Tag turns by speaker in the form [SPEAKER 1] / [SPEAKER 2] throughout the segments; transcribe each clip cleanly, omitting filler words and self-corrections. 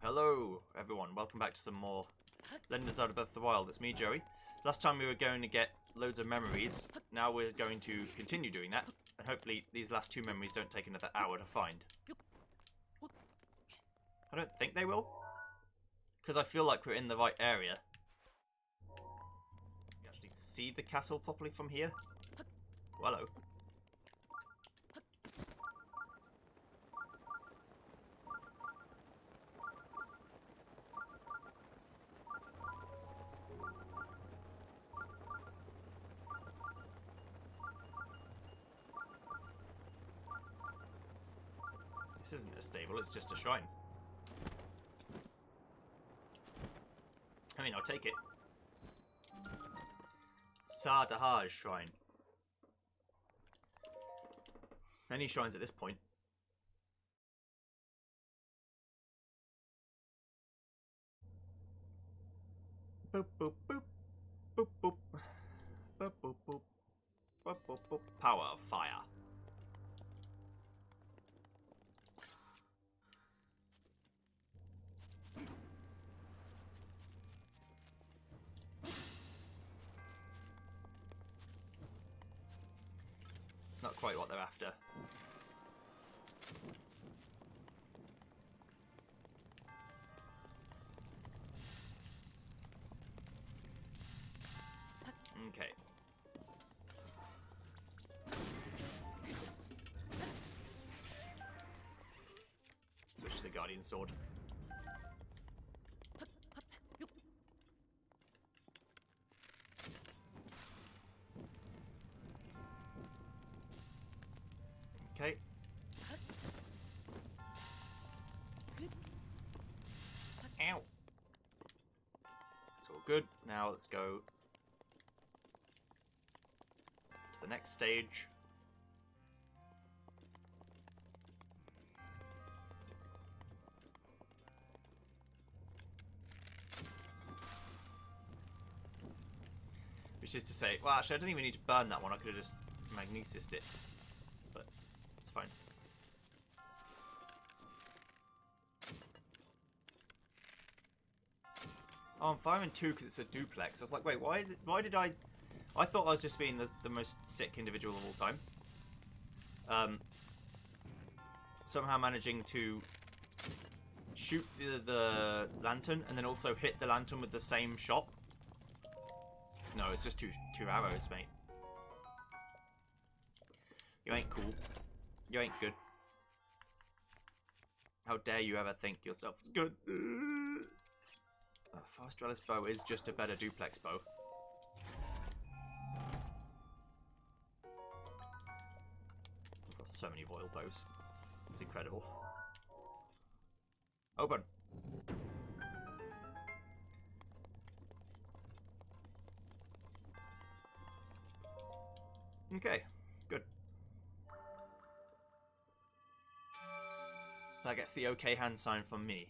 [SPEAKER 1] Hello, everyone. Welcome back to some more Legend of Zelda Breath of the Wild. It's me, Joey. Last time we were going to get loads of memories. Now we're going to continue doing that. And hopefully these last two memories don't take another hour to find. I don't think they will. Because I feel like we're in the right area. You actually see the castle properly from here? Well, hello. This isn't a stable, it's just a shrine. I mean, I'll take it. Sardahaj Shrine. Any shrines at this point. Boop, boop, boop. Boop, boop. Boop, boop, boop. Boop, boop, boop. Power of fire. Not quite what they're after. Okay. Switch to the Guardian Sword. Okay. Ow. It's all good. Now let's go to the next stage. Which is to say, well, actually, I don't even need to burn that one. I could have just magnesised it. But it's fine. Oh, I'm firing two because it's a duplex. I was like, wait, why is it? Why did I thought I was just being the most sick individual of all time. Somehow managing to shoot the lantern and then also hit the lantern with the same shot. No, it's just two arrows, mate. You ain't cool. You ain't good. How dare you ever think yourself good? Fast Dweller's bow is just a better duplex bow. I've got so many royal bows. It's incredible. Open. Okay, good. That gets the okay hand sign from me.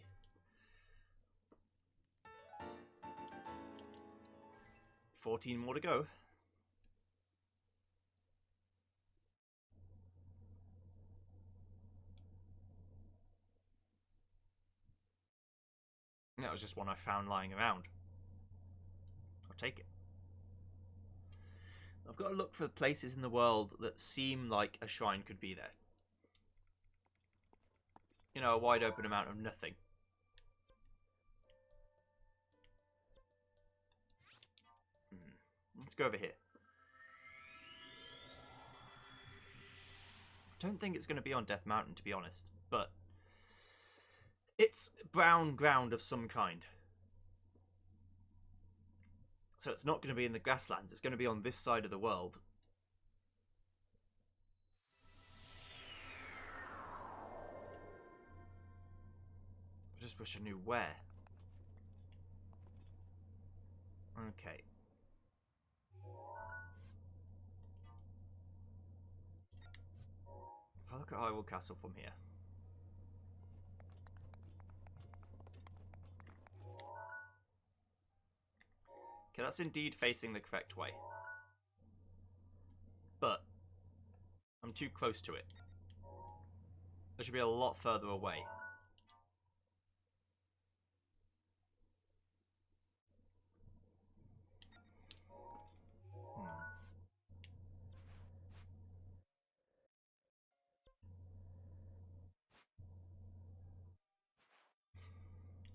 [SPEAKER 1] $14 more to go. That was just one I found lying around. I'll take it. I've got to look for places in the world that seem like a shrine could be there. You know, a wide open amount of nothing. Let's go over here. Don't think it's going to be on Death Mountain, to be honest, but it's brown ground of some kind. So it's not going to be in the grasslands, it's going to be on this side of the world. I just wish I knew where. Okay. If I look at Hyrule Castle from here. Okay, that's indeed facing the correct way. But I'm too close to it. I should be a lot further away.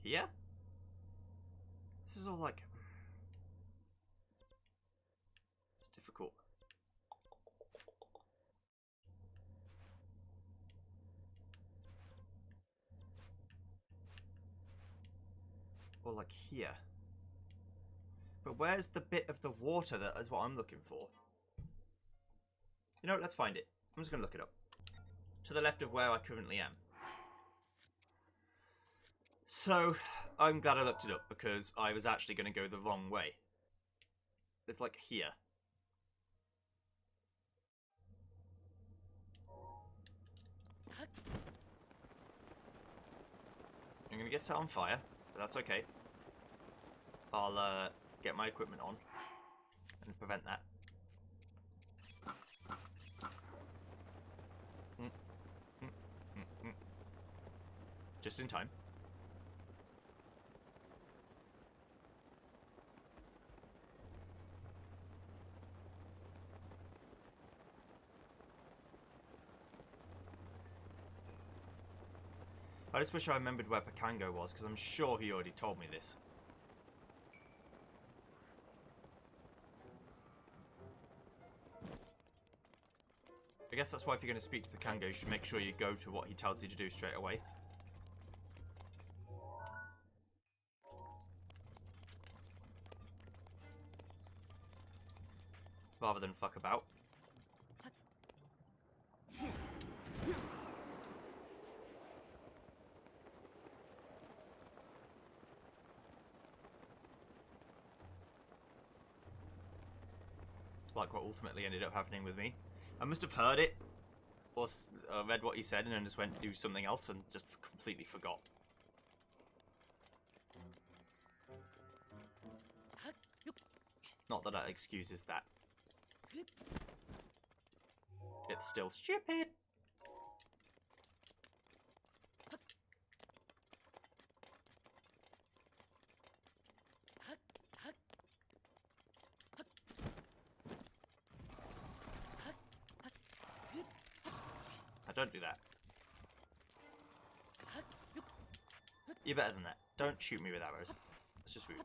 [SPEAKER 1] Here? This is all like... It's difficult. Or like here. But where's the bit of the water that is what I'm looking for? You know what, let's find it. I'm just going to look it up. To the left of where I currently am. So, I'm glad I looked it up because I was actually going to go the wrong way. It's like here. I'm going to get set on fire, but that's okay. I'll get my equipment on and prevent that. Just in time. I just wish I remembered where Pakango was, because I'm sure he already told me this. I guess that's why if you're going to speak to Pakango, you should make sure you go to what he tells you to do straight away. Rather than fuck about. Like what ultimately ended up happening with me. I must have heard it, or read what he said, and then just went to do something else and just completely forgot. Not that that excuses that. It's still stupid. Don't do that. You're better than that. Don't shoot me with arrows. It's just rude.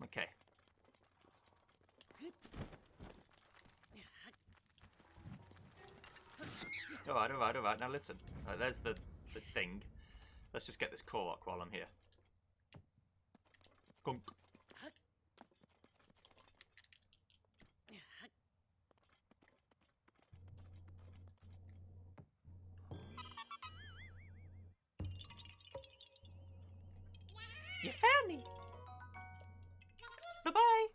[SPEAKER 1] Okay. Alright. Now listen. There's the thing. Let's just get this Korok while I'm here. Gunk. You found me! Bye-bye!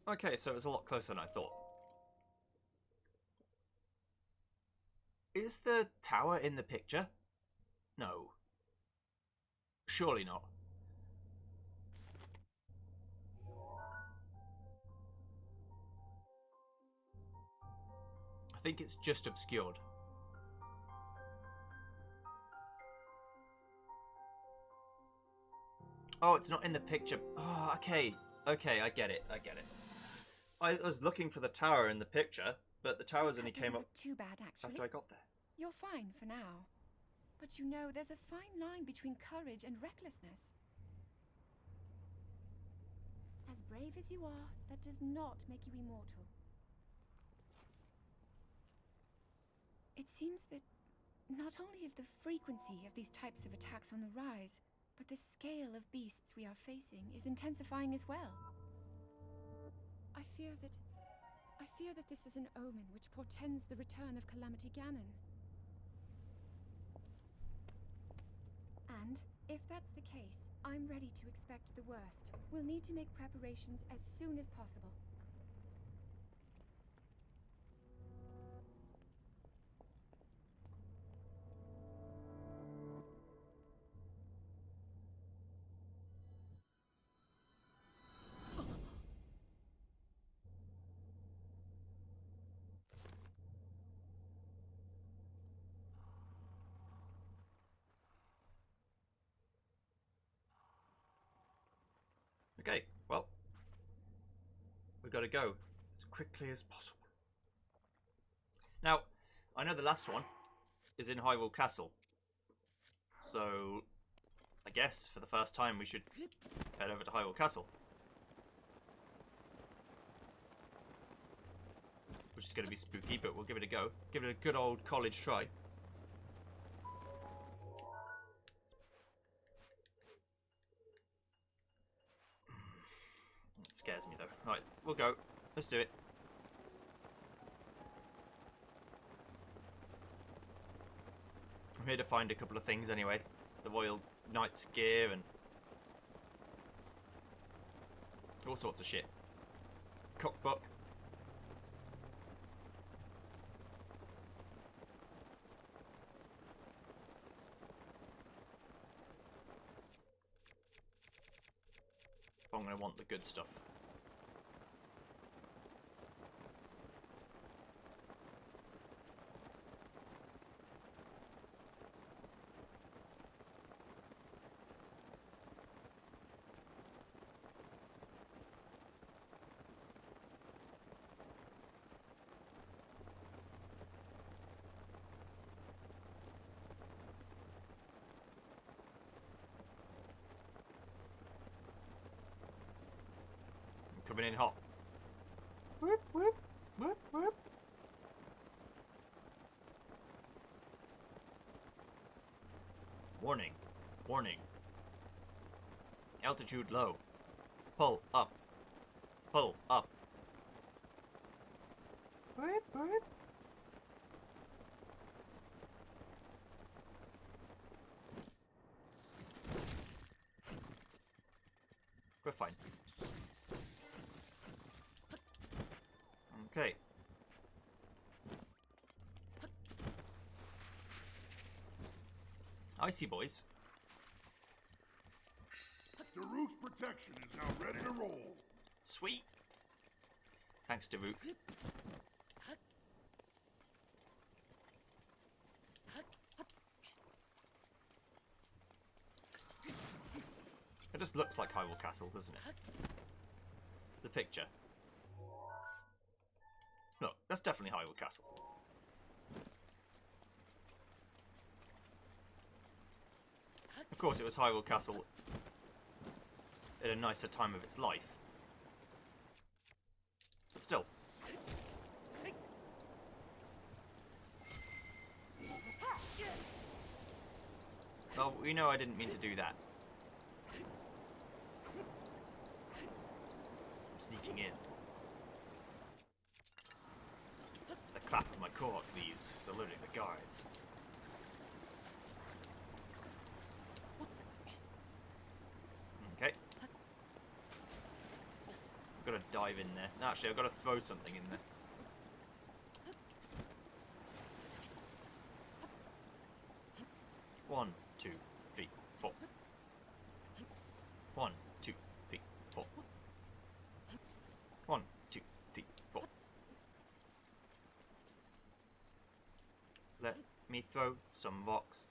[SPEAKER 1] Okay, so it's a lot closer than I thought. Is the tower in the picture? No. Surely not. I think it's just obscured. Oh, it's not in the picture. Oh, okay. Okay, I get it. I was looking for the tower in the picture, but the towers only came up
[SPEAKER 2] too bad, actually.
[SPEAKER 1] after I got there.
[SPEAKER 2] You're fine for now. But you know, there's a fine line between courage and recklessness. As brave as you are, that does not make you immortal. It seems that not only is the frequency of these types of attacks on the rise, but the scale of beasts we are facing is intensifying as well. I fear that this is an omen which portends the return of Calamity Ganon. And if that's the case, I'm ready to expect the worst. We'll need to make preparations as soon as possible.
[SPEAKER 1] Okay. Well, we've got to go as quickly as possible. Now, I know the last one is in Hyrule Castle. So, I guess for the first time we should head over to Hyrule Castle. Which is going to be spooky, but we'll give it a go. Give it a good old college try. It scares me though. Right, we'll go. Let's do it. I'm here to find a couple of things anyway. The Royal Knight's gear and all sorts of shit. Cookbook. I'm going to want the good stuff. Coming in hot. Whoop, whoop, whoop, whoop. Warning. Warning. Altitude low. Pull up. Pull up. Whoop, whoop. We're fine. Okay. I see, boys.
[SPEAKER 3] Daruk's protection is now ready to roll.
[SPEAKER 1] Sweet. Thanks, Daruk. It just looks like Hyrule Castle, doesn't it? The picture. Look, that's definitely Hyrule Castle. Of course, it was Hyrule Castle at a nicer time of its life. But still. Well, we know I didn't mean to do that. I'm sneaking in. The clap of my Korok leaves, saluting the guards. Okay. I've got to dive in there. Actually, I've got to throw something in there. One, two, three, four. 1, 2, 3, 4. 1, 2, 3, 4. Let me throw some rocks.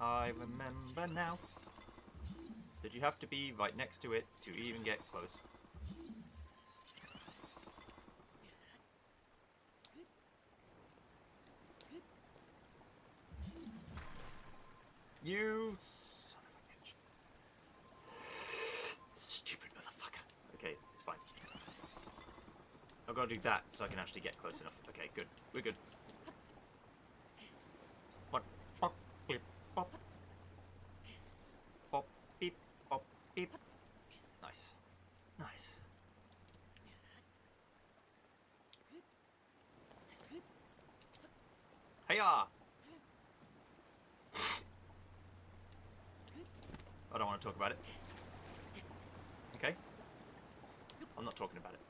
[SPEAKER 1] I remember now. Did you have to be right next to it to even get close? You son of a bitch. Stupid motherfucker. Okay, it's fine. I've got to do that so I can actually get close enough. Okay, good. We're good. What? Pop, beep, pop. Pop, beep, pop, beep. Nice. Nice. Hey-ya! I don't want to talk about it. Okay? I'm not talking about it.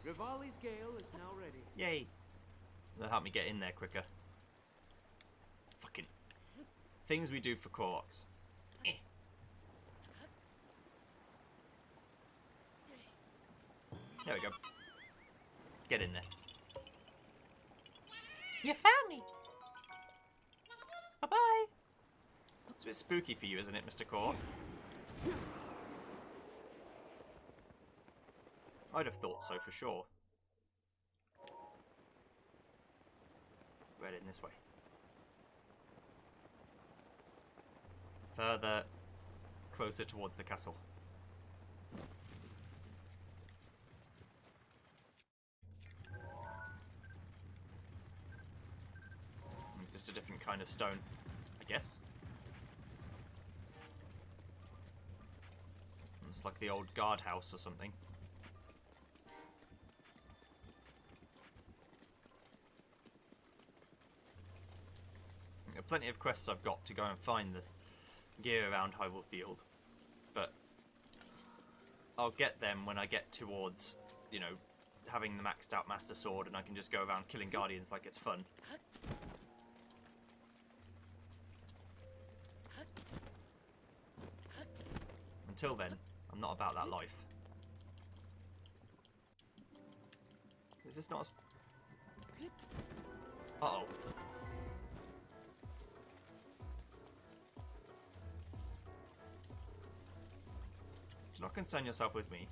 [SPEAKER 4] Rivali's Gale is now ready.
[SPEAKER 1] Yay! That'll help me get in there quicker. Fucking things we do for Koroks. There we go. Get in there. You found me! Bye-bye! It's a bit spooky for you, isn't it, Mr. Core? I'd have thought so, for sure. We're heading this way. Further, closer towards the castle. Just a different kind of stone, I guess. It's like the old guardhouse or something. There are plenty of quests I've got to go and find the gear around Hyrule Field, but I'll get them when I get towards, you know, having the maxed out Master Sword and I can just go around killing Guardians like it's fun. Until then, I'm not about that life. Is this not a... Uh-oh. Do not concern yourself with me.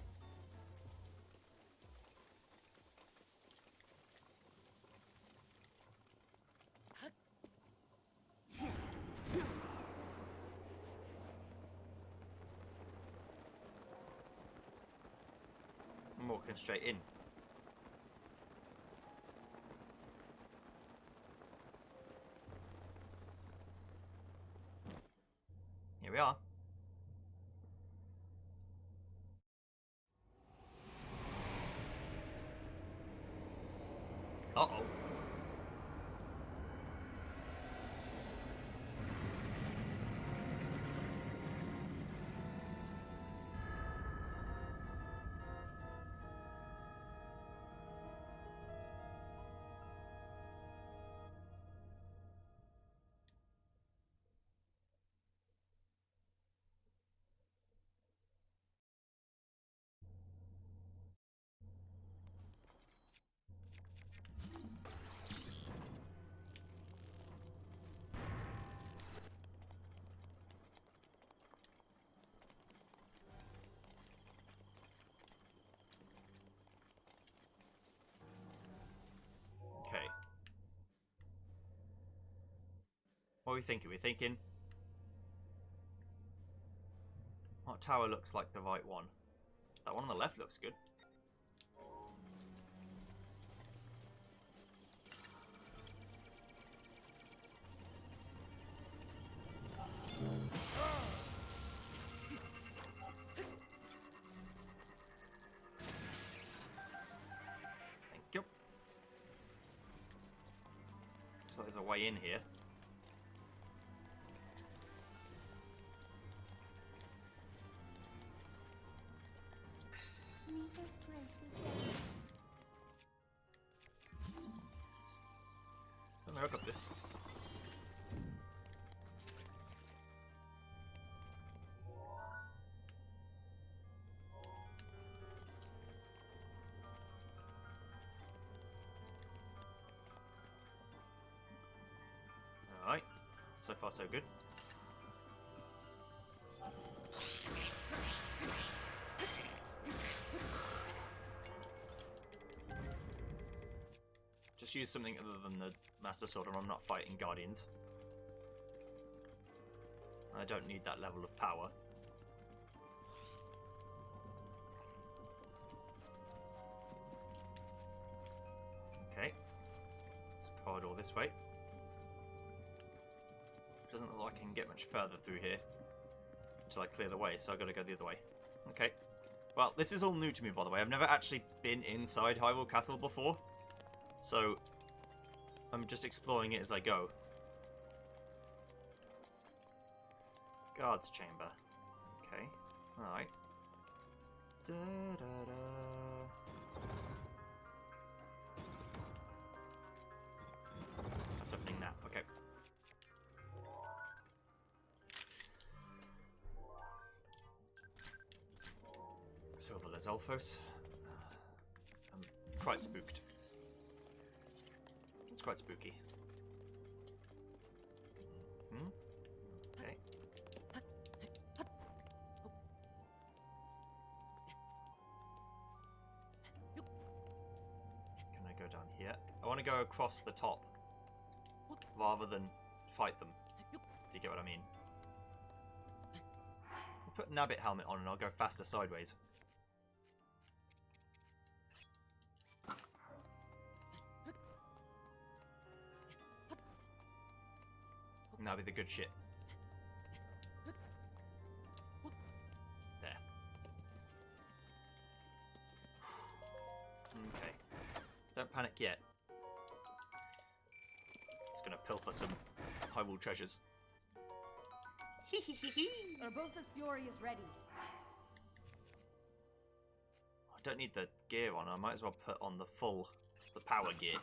[SPEAKER 1] I'm walking straight in. Here we are. Uh-oh. Okay. What are we thinking? We're thinking... What tower looks like the right one? That one on the left looks good. Thank you. Looks like there's a way in here. I got this. Alright, so far so good. Just use something other than the Master Sword or I'm not fighting Guardians. I don't need that level of power. Okay. Let's corridor this way. Doesn't look like I can get much further through here until I clear the way, so I've got to go the other way. Okay. Well, this is all new to me, by the way. I've never actually been inside Hyrule Castle before, so I'm just exploring it as I go. Guards chamber. Okay. Alright. Da da da. That's opening that. Okay. Silver Lizalfos. I'm quite spooked. It's quite spooky. Hmm? Okay. Can I go down here? I want to go across the top rather than fight them. If you get what I mean. I'll put Nabbit helmet on and I'll go faster sideways. And that'll be the good shit. There. Okay. Don't panic yet. It's gonna pilfer some Hyrule treasures.
[SPEAKER 5] Urbosa's fury is ready.
[SPEAKER 1] I don't need the gear on. I might as well put on the power gear.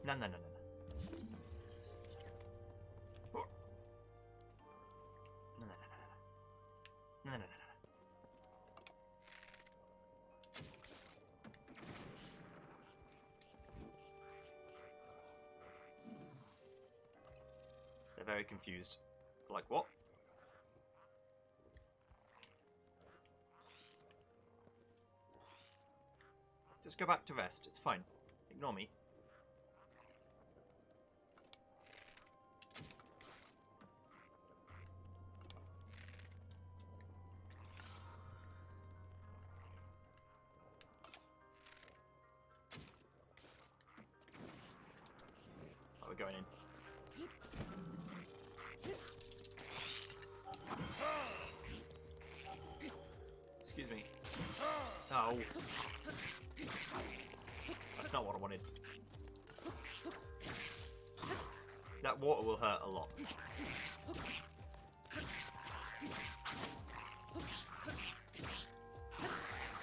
[SPEAKER 1] No. No. They're very confused. Like, what? Just go back to rest. It's fine. Ignore me. Oh, we're going in. Excuse me. Oh. That's not what I wanted. That water will hurt a lot.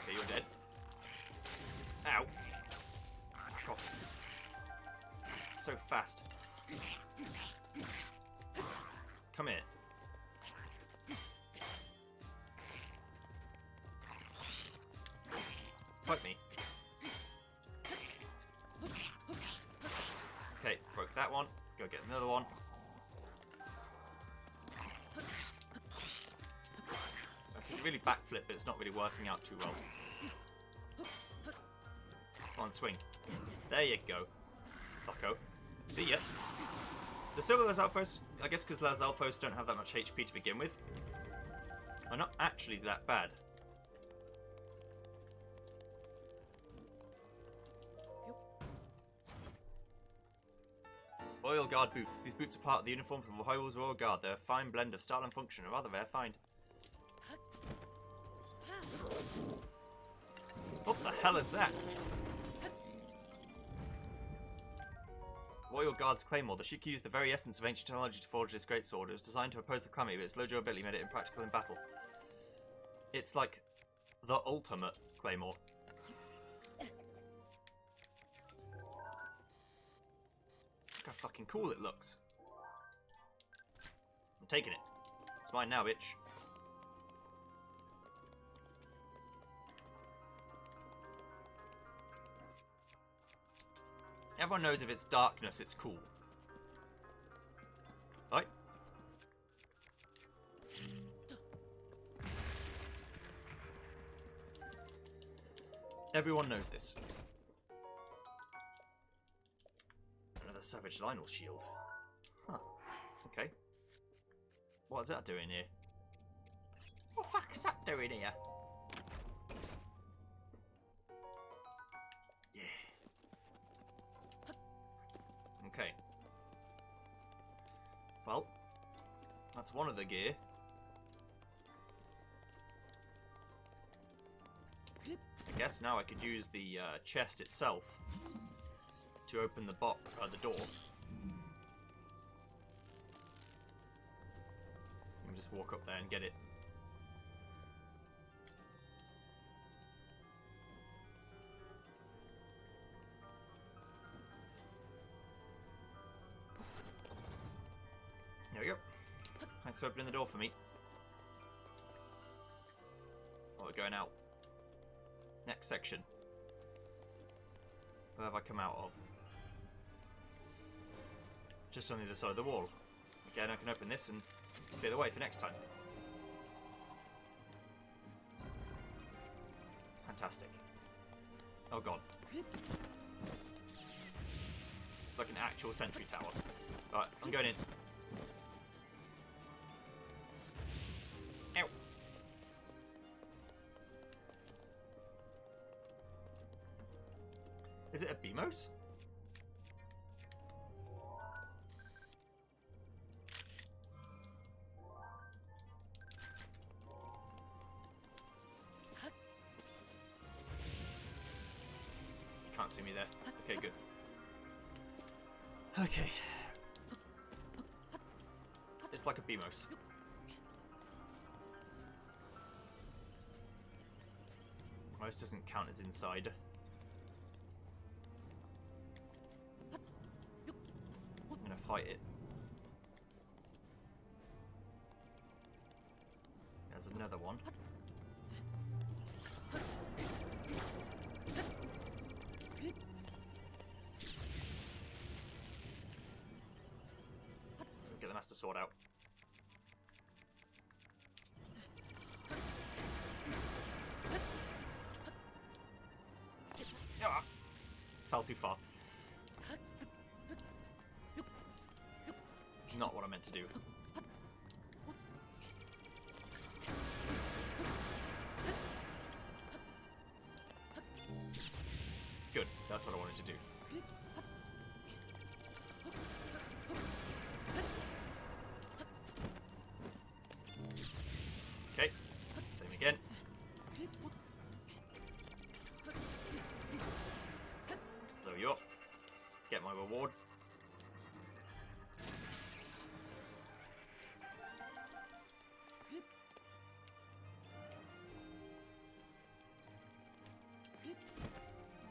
[SPEAKER 1] Okay, you're dead. Ow. Back off. So fast. Come here. Fight me. Okay, broke that one. Go get another one. I can really backflip, but it's not really working out too well. Come on, swing. There you go. Fucko. See ya. The Silver Lizalfos, I guess because Lizalfos don't have that much HP to begin with, are not actually that bad. Royal Guard boots. These boots are part of the uniform of the Hyrule's Royal Guard. They're a fine blend of style and function, a rather rare find. What the hell is that? Royal Guard's Claymore. The Sheikah used the very essence of ancient technology to forge this greatsword. It was designed to oppose the Calamity, but its low durability made it impractical in battle. It's like the ultimate Claymore. Look how fucking cool it looks. I'm taking it. It's mine now, bitch. Everyone knows if it's darkness, it's cool. Right? Everyone knows this. Another Savage Lionel shield. Huh. Okay. What is that doing here? What the fuck is that doing here? Okay. Well, that's one of the gear. I guess now I could use the chest itself to open the door. And just walk up there and get it. There we go. Thanks for opening the door for me. Oh, we're going out. Next section. Where have I come out of? Just on the other side of the wall. Again, I can open this and clear the way for next time. Fantastic. Oh god. It's like an actual sentry tower. Right, I'm going in. Ow. Is it a Beamos? Can't see me there. Okay, good. Okay. It's like a Beamos. Well, this doesn't count as inside. I'm gonna fight it. There's another one. Get the Master Sword out. Ah! Fell too far. Not what I meant to do. Good, that's what I wanted to do. Okay, same again. Blow you up. Get my reward.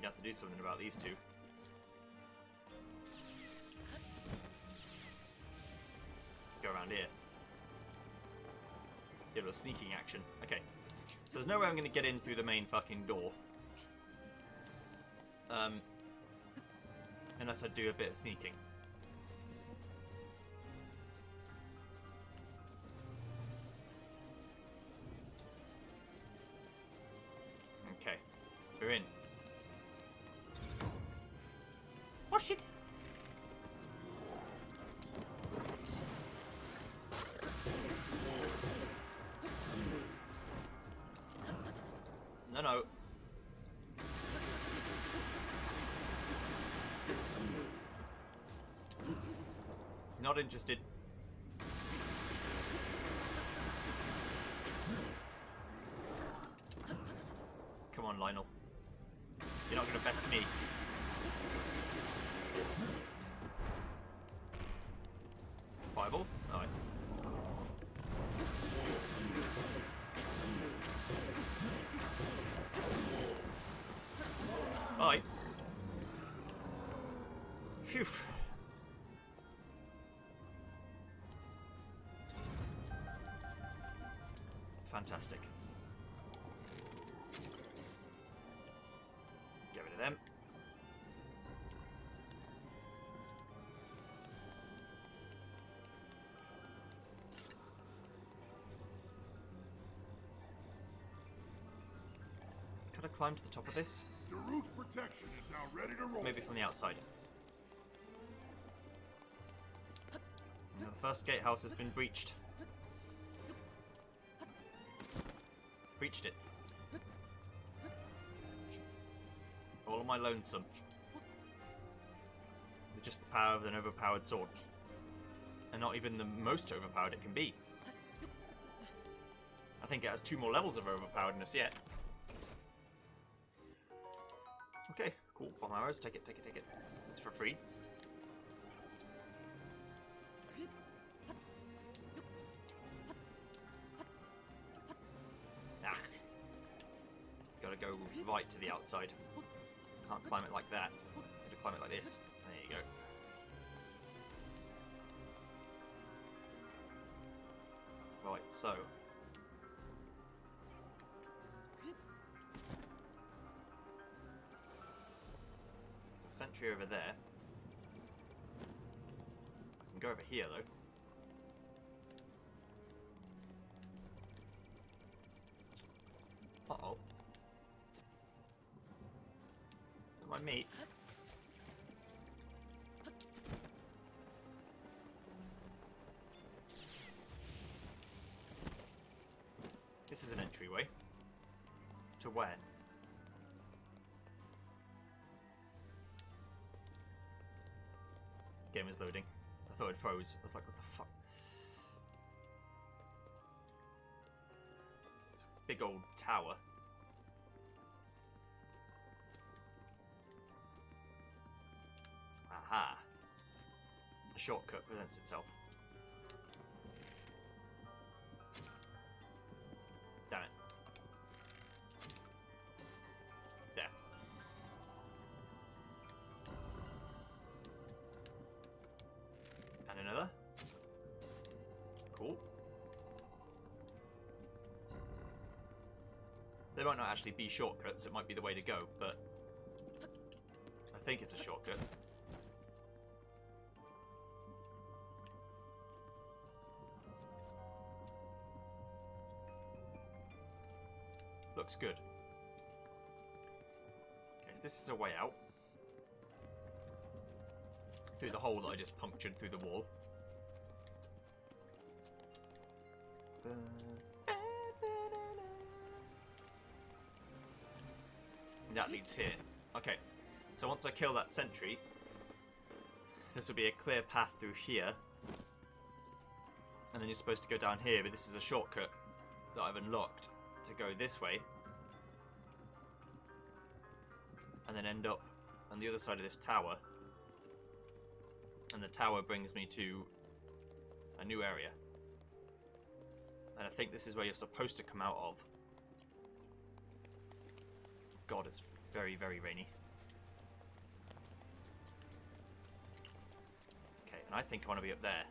[SPEAKER 1] You have to do something about these two. Go around here. Get a little sneaking action. Okay. So there's no way I'm going to get in through the main fucking door. Unless I do a bit of sneaking. Okay. We're in. Oh shit! No, no. Not interested. Come on, Lionel. You're not going to best me. Fireball? Alright. Bye. Phew. Fantastic. Get rid of them. Could I climb to the top of this?
[SPEAKER 3] Daruk's protection is now ready to roll.
[SPEAKER 1] Maybe from the outside. Now the first gatehouse has been breached. Breached it. All on my lonesome. With just the power of an overpowered sword. And not even the most overpowered it can be. I think it has 2 more levels of overpoweredness yet. Okay, cool. Bomb arrows. Take it, take it, take it. It's for free. Ah. Gotta go right to the outside. Can't climb it like that. Gotta climb it like this. There you go. Right, so. sentry over there. I can go over here, though. Uh-oh. Don't mind me. This is an entryway. To where? Game is loading. I thought it froze. I was like, what the fuck? It's a big old tower. Aha. A shortcut presents itself. Damn it. There. And another. Cool. They might not actually be shortcuts, it might be the way to go, but I think it's a shortcut. Looks good. Okay, so this is a way out. Through the hole that I just punctured through the wall. That leads here. Okay, so once I kill that sentry, this will be a clear path through here. And then you're supposed to go down here, but this is a shortcut that I've unlocked to go this way. And then end up on the other side of this tower. And the tower brings me to a new area. And I think this is where you're supposed to come out of. God, it's very, very rainy. Okay, and I think I want to be up there.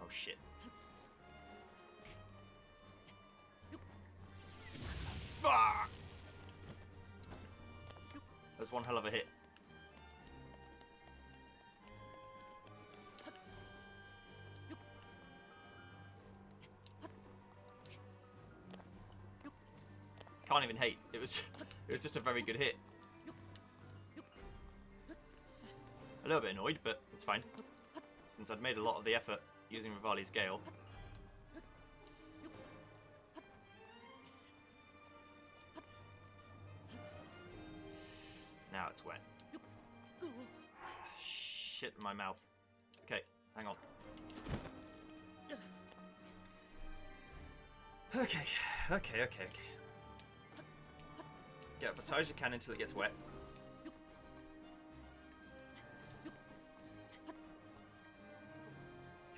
[SPEAKER 1] Oh shit. Ah! That's one hell of a hit. Can't even hate. It was just a very good hit. A little bit annoyed, but it's fine. Since I'd made a lot of the effort using Revali's Gale. Now it's wet. Shit in my mouth. Okay, hang on. Okay. Get up as high as you can until it gets wet.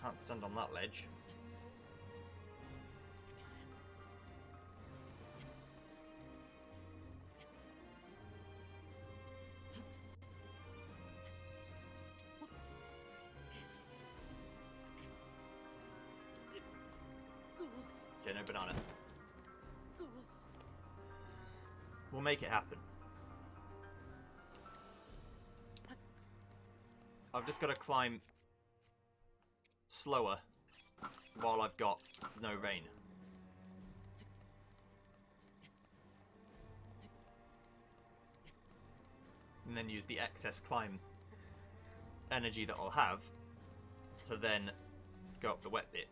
[SPEAKER 1] Can't stand on that ledge. Okay, no banana. We'll make it happen. I've just got to climb slower while I've got no rain. And then use the excess climb energy that I'll have to then go up the wet bit.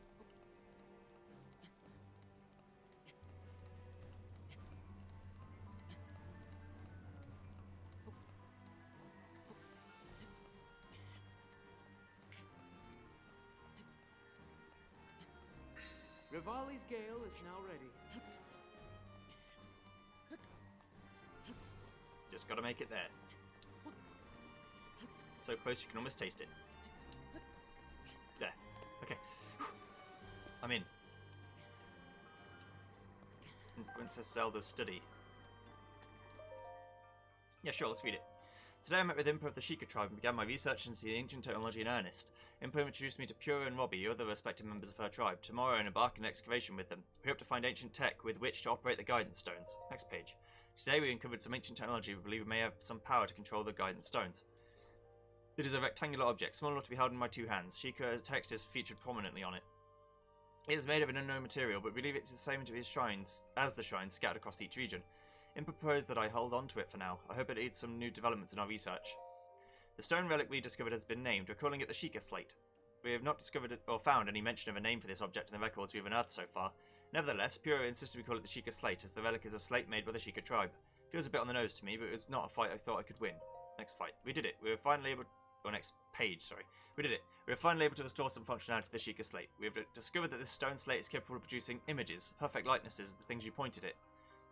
[SPEAKER 4] Revali's Gale is now ready.
[SPEAKER 1] Just gotta make it there. So close you can almost taste it. There. Okay. I'm in. Princess Zelda's study. Yeah, sure, let's read it. Today I met with Impa of the Sheikah tribe and began my research into the ancient technology in earnest. Impa introduced me to Pura and Robbie, other respected members of her tribe. Tomorrow I embark on an excavation with them. We hope to find ancient tech with which to operate the guidance stones. Next page. Today we uncovered some ancient technology we believe may have some power to control the guidance stones. It is a rectangular object, small enough to be held in my two hands. Sheikah text is featured prominently on it. It is made of an unknown material, but we believe it is the same as the shrines scattered across each region. Impa proposed that I hold on to it for now. I hope it aids some new developments in our research. The stone relic we discovered has been named. We're calling it the Sheikah Slate. We have not discovered or found any mention of a name for this object in the records we have unearthed so far. Nevertheless, Pura insisted we call it the Sheikah Slate, as the relic is a slate made by the Sheikah tribe. Feels a bit on the nose to me, but it was not a fight I thought I could win. Next fight. We did it. We were finally able... Or next page, sorry. We did it. We were finally able to restore some functionality to the Sheikah Slate. We have discovered that this stone slate is capable of producing images, perfect likenesses of the things you pointed at.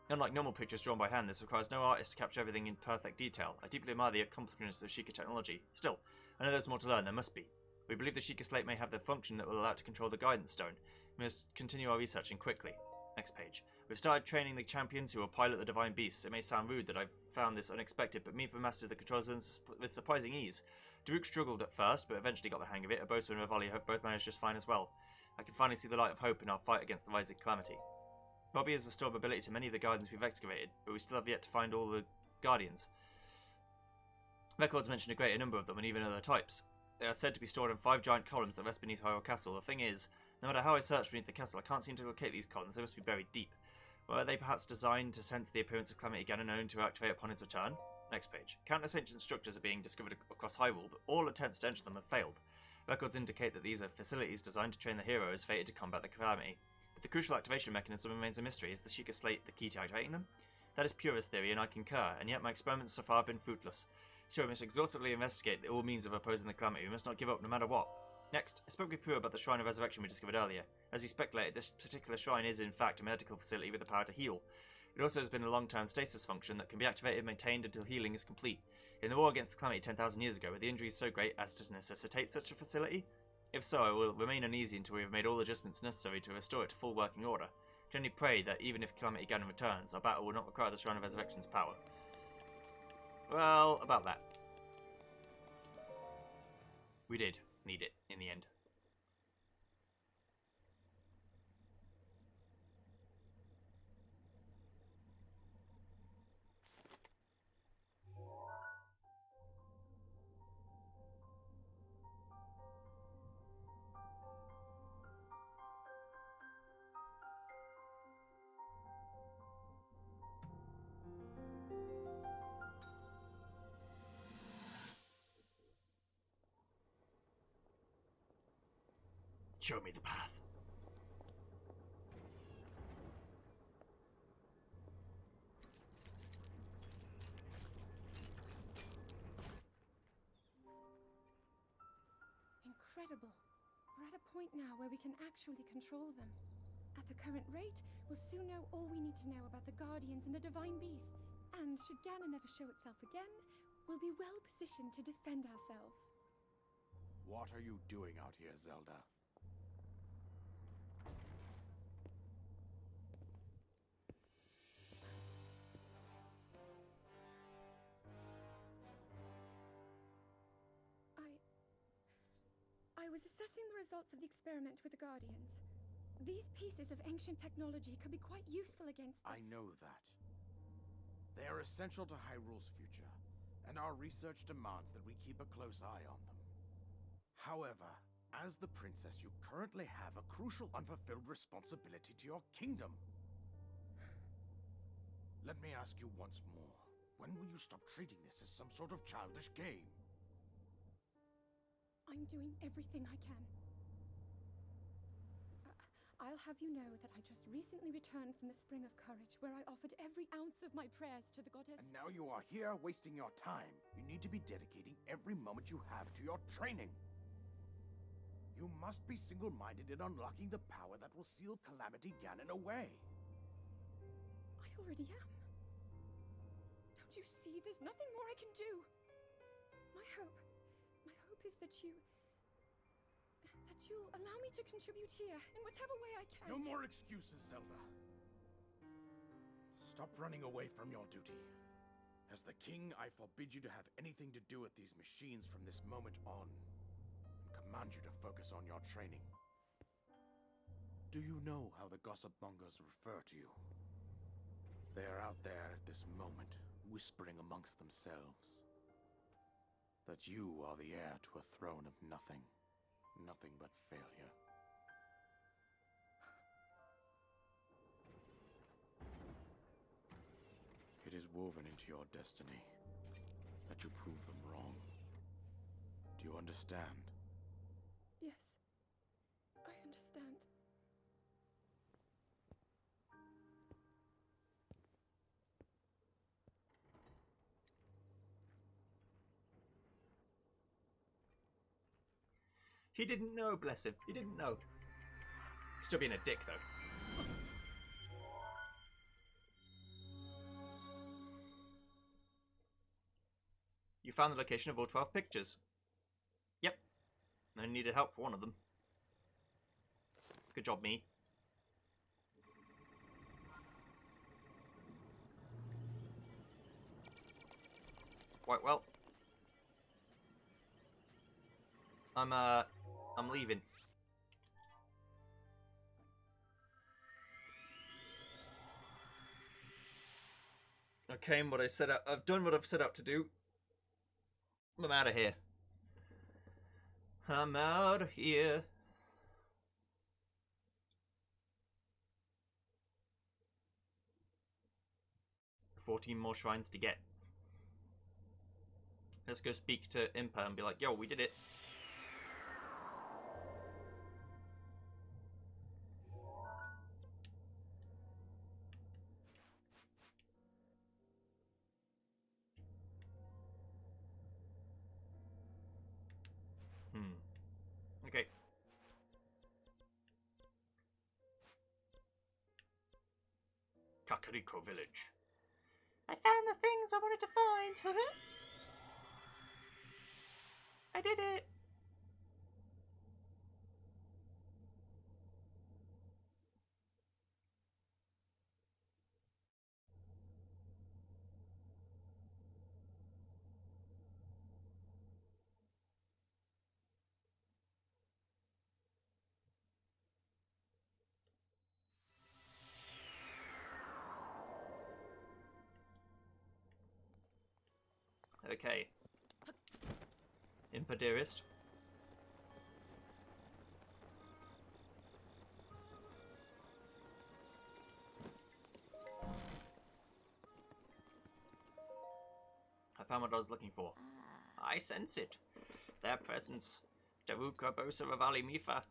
[SPEAKER 1] Unlike normal pictures drawn by hand, this requires no artist to capture everything in perfect detail. I deeply admire the accomplishments of Sheikah technology. Still, I know there's more to learn, there must be. We believe the Sheikah Slate may have the function that will allow it to control the guidance stone. We must continue our researching quickly. Next page. We've started training the champions who will pilot the divine beasts. It may sound rude that I've found this unexpected, but Mifa mastered the controls with surprising ease. Daruk struggled at first, but eventually got the hang of it. Urbosa and Revali have both managed just fine as well. I can finally see the light of hope in our fight against the rising calamity. Robbie has restored mobility to many of the gardens we've excavated, but we still have yet to find all the guardians. Records mention a greater number of them, and even other types. They are said to be stored in 5 giant columns that rest beneath Hyrule Castle. The thing is, no matter how I search beneath the castle, I can't seem to locate these columns. They must be buried deep. Or are they perhaps designed to sense the appearance of Calamity Ganon and to activate upon his return? Next page. Countless ancient structures are being discovered across Hyrule, but all attempts to enter them have failed. Records indicate that these are facilities designed to train the heroes fated to combat the Calamity. But the crucial activation mechanism remains a mystery. Is the Sheikah Slate the key to activating them? That is Pura's theory, and I concur, and yet my experiments so far have been fruitless. So we must exhaustively investigate all means of opposing the Calamity. We must not give up no matter what. Next, I spoke with Pura about the Shrine of Resurrection we discovered earlier. As we speculated, this particular shrine is in fact a medical facility with the power to heal. It also has been a long-term stasis function that can be activated and maintained until healing is complete. In the war against the Calamity 10,000 years ago, were the injuries so great as to necessitate such a facility? If so, I will remain uneasy until we have made all adjustments necessary to restore it to full working order. I can only pray that even if Calamity Ganon returns, our battle will not require the Shrine of Resurrection's power. Well, about that. We did need it in the end. Show me the path.
[SPEAKER 2] Incredible. We're at a point now where we can actually control them. At the current rate, we'll soon know all we need to know about the Guardians and the Divine Beasts. And should Ganon ever show itself again, we'll be well positioned to defend ourselves.
[SPEAKER 3] What are you doing out here, Zelda?
[SPEAKER 2] I was assessing the results of the experiment with the Guardians. These pieces of ancient technology could be quite useful against them.
[SPEAKER 3] I know that. They are essential to Hyrule's future, and our research demands that we keep a close eye on them. However, as the princess, you currently have a crucial unfulfilled responsibility to your kingdom. Let me ask you once more, when will you stop treating this as some sort of childish game?
[SPEAKER 2] I'm doing everything I can. I'll have you know that I just recently returned from the Spring of Courage, where I offered every ounce of my prayers to the goddess.
[SPEAKER 3] And now you are here wasting your time. You need to be dedicating every moment you have to your training. You must be single-minded in unlocking the power that will seal Calamity Ganon away.
[SPEAKER 2] I already am. Don't you see? There's nothing more I can do. My hope is that you'll allow me to contribute here in whatever way I can.
[SPEAKER 3] No more excuses, Zelda. Stop running away from your duty. As the king, I forbid you to have anything to do with these machines from this moment on, and command you to focus on your training. Do you know how the gossip mongers refer to you? They are out there at this moment, whispering amongst themselves that you are the heir to a throne of nothing. Nothing but failure. It is woven into your destiny that you prove them wrong. Do you understand?
[SPEAKER 2] Yes, I understand.
[SPEAKER 1] He didn't know, bless him. He didn't know. Still being a dick, though. You found the location of all 12 pictures. Yep. I needed help for one of them. Good job, me. Quite well. I'm leaving. Okay, I've done what I've set out to do. I'm out of here. I'm out of here. $14 more shrines to get. Let's go speak to Impa and be like, yo, we did it. Okay. Kakariko Village. I found the things I wanted to find. I did it. Okay. Impa dearest. I found what I was looking for. I sense it. Their presence. Daruka Bosaravali Mifa.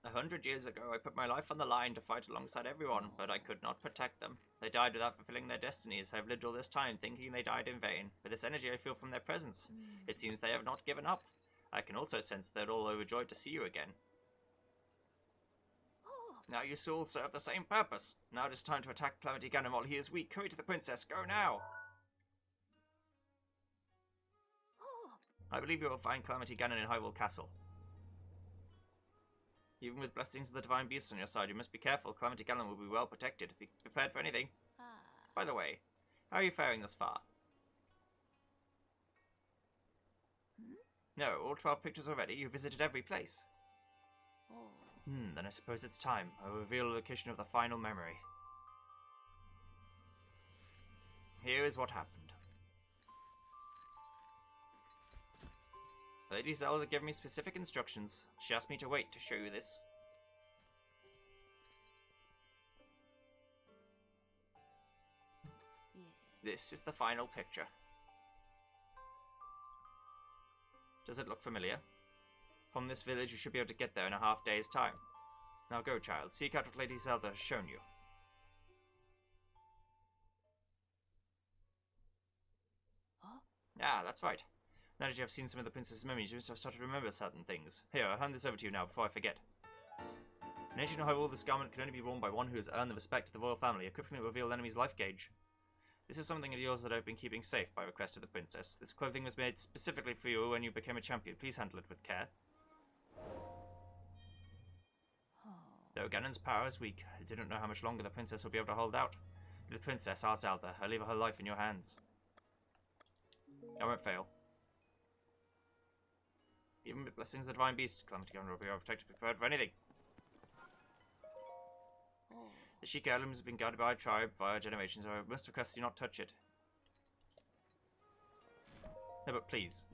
[SPEAKER 1] 100 years ago, I put my life on the line to fight alongside everyone, but I could not protect them. They died without fulfilling their destinies. I've lived all this time thinking they died in vain. With this energy I feel from their presence, it seems they have not given up. I can also sense they're all overjoyed to see you again. Now you all serve the same purpose. Now it is time to attack Calamity Ganon while he is weak. Hurry to the princess. Go now! I believe you will find Calamity Ganon in Hyrule Castle. Even with blessings of the Divine Beast on your side, you must be careful. Calamity Ganon will be well protected. Be prepared for anything. By the way, how are you faring thus far? No, all 12 pictures already? You visited every place. Then I suppose it's time. I will reveal the location of the final memory. Here is what happened. Lady Zelda gave me specific instructions. She asked me to wait to show you this. This is the final picture. Does it look familiar? From this village, you should be able to get there in a half-day's time. Now go, child. Seek out what Lady Zelda has shown you. Ah, that's right. Now that you have seen some of the princess's memories, you must have started to remember certain things. Here, I'll hand this over to you now before I forget. In ancient Hyrule, this garment can only be worn by one who has earned the respect of the royal family. Equipping it will reveal the enemy's life gauge. This is something of yours that I've been keeping safe by request of the princess. This clothing was made specifically for you when you became a champion. Please handle it with care. Though Ganon's power is weak, I didn't know how much longer the princess would be able to hold out. The princess, our Zelda, I leave her life in your hands. I won't fail. Even with blessings of the divine beast, Calamity Ganon will be protected, prepared for anything. The Sheikah Heirlooms have been guarded by our tribe via generations, so I must request you not touch it. No, but please.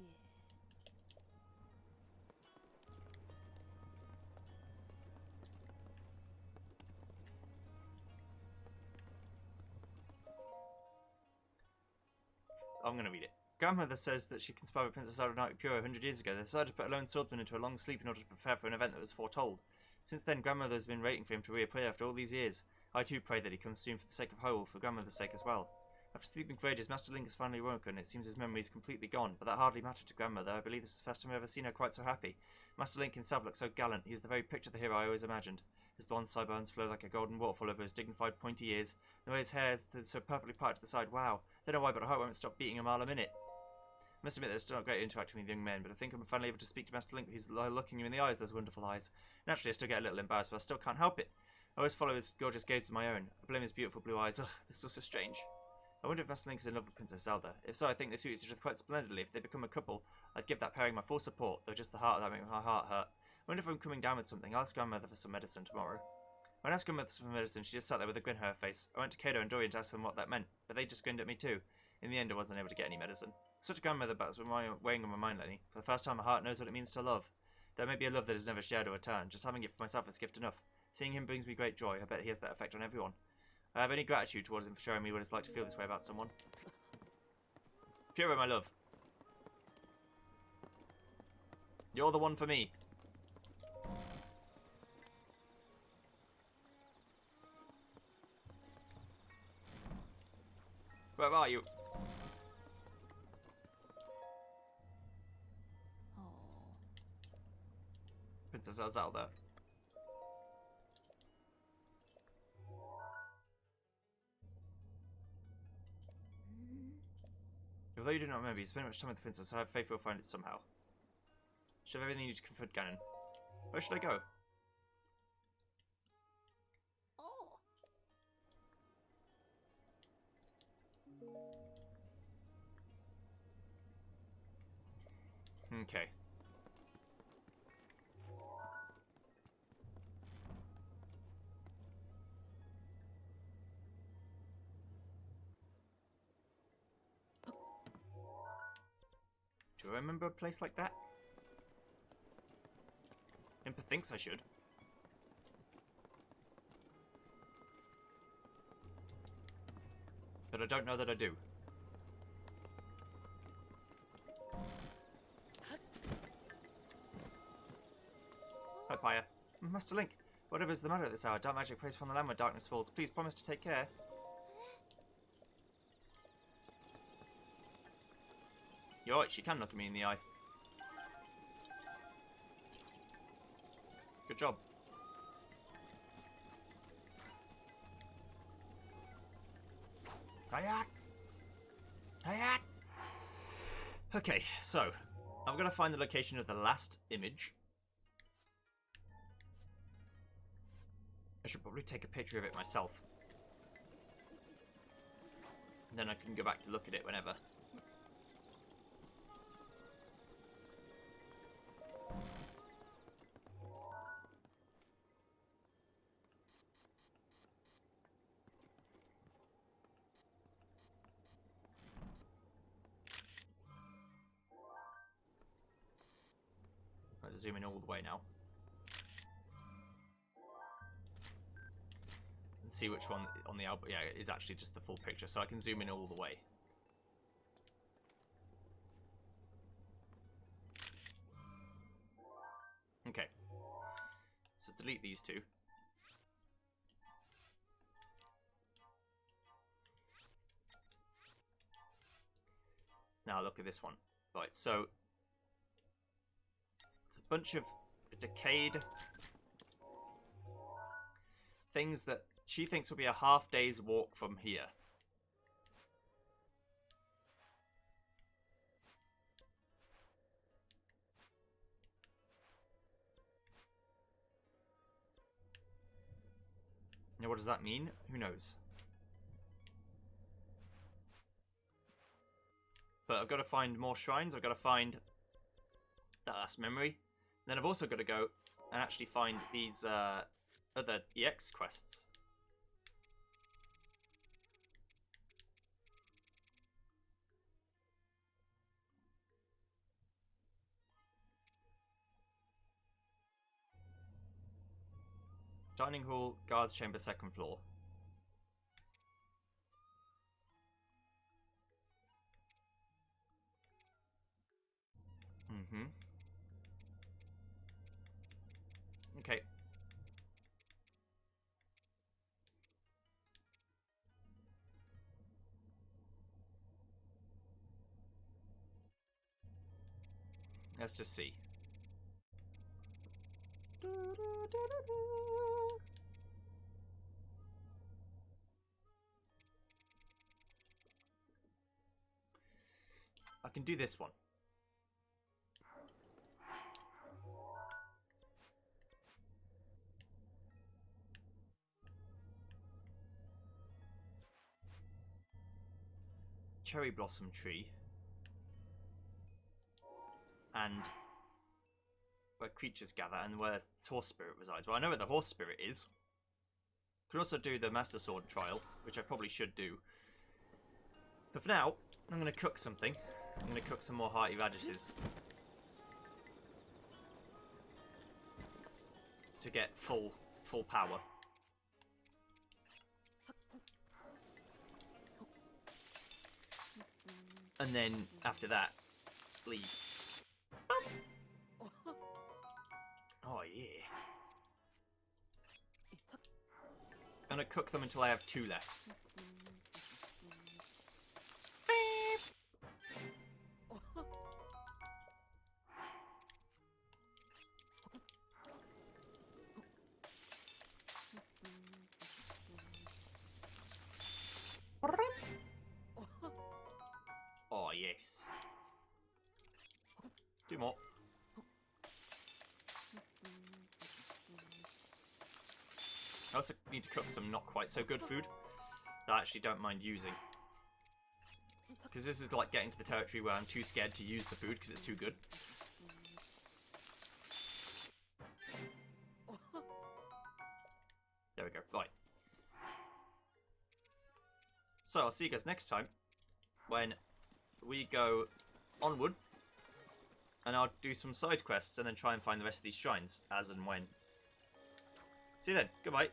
[SPEAKER 1] I'm gonna read it. Grandmother says that she conspired with Princess Zelda Knight Pure 100 years ago. They decided to put a lone swordsman into a long sleep in order to prepare for an event that was foretold. Since then, Grandmother has been waiting for him to reappear after all these years. I too pray that he comes soon for the sake of Hyrule, for Grandmother's sake as well. After sleeping for ages, Master Link has finally woken. It seems his memory is completely gone, but that hardly mattered to Grandmother. I believe this is the first time I've ever seen her quite so happy. Master Link himself looks so gallant. He is the very picture of the hero I always imagined. His blonde sideburns flow like a golden waterfall over his dignified, pointy ears. The way his hair is so perfectly parted to the side. Wow. Don't know why, but I hope I won't stop beating a mile a minute. I must admit that it's still not great interacting with young men, but I think I'm finally able to speak to Master Link. He's looking him in the eyes, those wonderful eyes. Naturally, I still get a little embarrassed, but I still can't help it. I always follow his gorgeous gaze with my own. I blame his beautiful blue eyes. Ugh, this is all so strange. I wonder if Master Link is in love with Princess Zelda. If so, I think they suit each other quite splendidly. If they become a couple, I'd give that pairing my full support, though just the heart of that makes my heart hurt. I wonder if I'm coming down with something. I'll ask Grandmother for some medicine tomorrow. When I asked Grandmother for medicine, she just sat there with a grin on her face. I went to Kato and Dorian to ask them what that meant, but they just grinned at me too. In the end, I wasn't able to get any medicine. Such a grandmother battles with weighing on my mind lately. For the first time, my heart knows what it means to love. There may be a love that is never shared or returned. Just having it for myself is gift enough. Seeing him brings me great joy. I bet he has that effect on everyone. I have any gratitude towards him for showing me what it's like to feel this way about someone. Pure, my love. You're the one for me. Where are you? Princess Zelda. Although you do not remember, you spent much time with the princess, so I have faith you'll find it somehow. Should have everything you need to confront Ganon. Where should I go? Okay. Do I remember a place like that? Impa thinks I should. But I don't know that I do. Hi, Pyre. Master Link, whatever is the matter at this hour? Dark magic preys upon the land where darkness falls. Please promise to take care. You're right, she can look at me in the eye. Good job. Hayat! Hayat! Okay, so I'm gonna find the location of the last image. I should probably take a picture of it myself. And then I can go back to look at it whenever. Let's zoom in all the way now. And see which one on the album, yeah, is actually just the full picture, so I can zoom in all the way. Okay. So delete these two. Now look at this one. Right, so it's a bunch of decayed things that she thinks will be a half day's walk from here. Now what does that mean? Who knows? But but I've got to find more shrines. I've got to find that last memory. And then I've also got to go and actually find these other EX quests. Dining hall, guards chamber, 2nd floor. Okay. Let's just see. I can do this one. Cherry blossom tree. And where creatures gather and where the horse spirit resides. Well, I know where the horse spirit is. Could also do the Master Sword trial, which I probably should do. But for now, I'm going to cook something. I'm going to cook some more hearty radishes. To get full power. And then, after that, leave. Oh, yeah. I'm gonna cook them until I have 2 left. Oh, yes. 2 more. I also need to cook some not quite so good food that I actually don't mind using. Because this is like getting to the territory where I'm too scared to use the food because it's too good. There we go. Right. So I'll see you guys next time when we go onward. And I'll do some side quests and then try and find the rest of these shrines as and when. See you then. Goodbye.